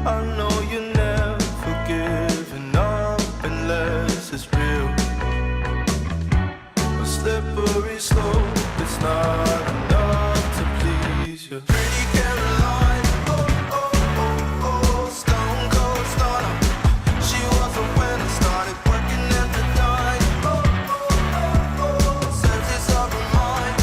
I know you never giving up unless it's real. A slippery slope, it's not enough to please you. Pretty Caroline, oh, oh, oh, oh, stone cold stunner. She was a winner, started working at the dime. Oh, oh, oh, oh, searches of her mind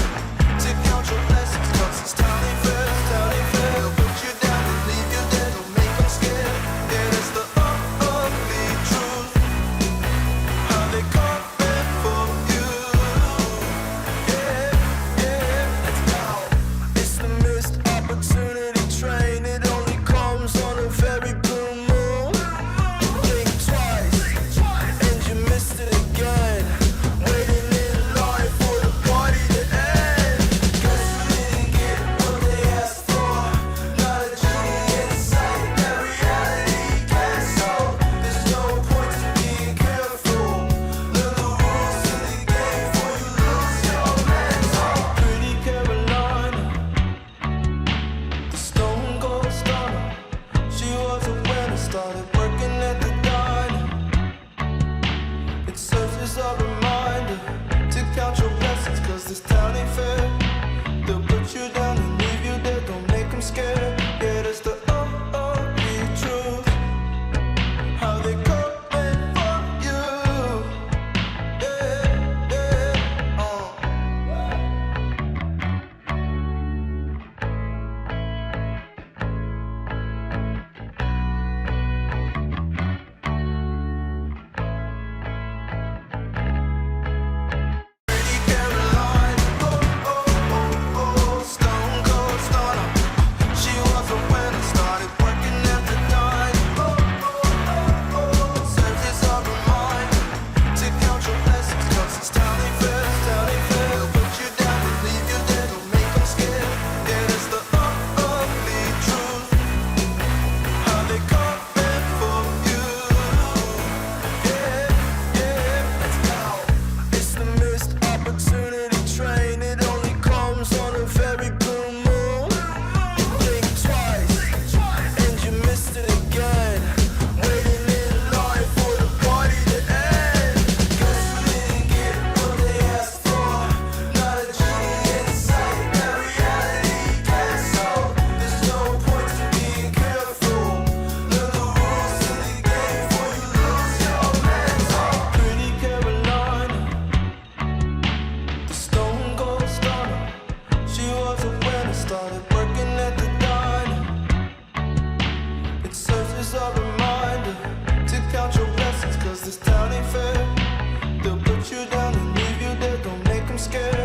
to count your blessings, 'cause it's town ain't fair, town ain't fair. They'll put you down and leave you dead, don't make them scared. Yeah, that's the ugly truth, how they come back for you. Yeah, yeah, let's go. It's the missed opportunity train, it only comes on a very blue moon. You blink twice, and you missed it again. Waiting in line for the party to end. Guess you didn't get what they asked for. Not a genie in sight, that reality can't solve. There's no point to being careful. Learn the rules of the game before you lose your mental. Pretty Carolina, the stone cold stunner. She was a winner, started working at the diner. It serves as a reminder to count your blessings, 'cause this town ain't fair. They'll put you down and leave you there, don't make them scared. Yeah, that's the ugly truth, how they come in for you. Yeah, yeah, Pretty Caroline, oh, oh, oh, oh, stone cold stunner. She was a winner, started working at the dime. Oh, oh, oh, oh, serves as a reminder to count your blessings, 'cause it's town ain't fair, town ain't fair. They'll put you down and leave you there, don't make them scared. Yeah, that's the ugly truth, how they come back for you. Yeah, yeah, let's go. It's the missed opportunity train, it only comes on a very blue moon. You blink twice, and you missed it again. Waiting in line for the party to end. Guess you didn't get what they asked for. Not a genie in sight, that reality can't solve. There's no point to being careful. Learn the rules of the game before you lose your mental. Pretty Carolina, the stone cold stunner. She was a winner, started working at the diner. It serves as a reminder to count your blessings, 'cause this town ain't fair. They'll put you down and leave you there, don't make them scared.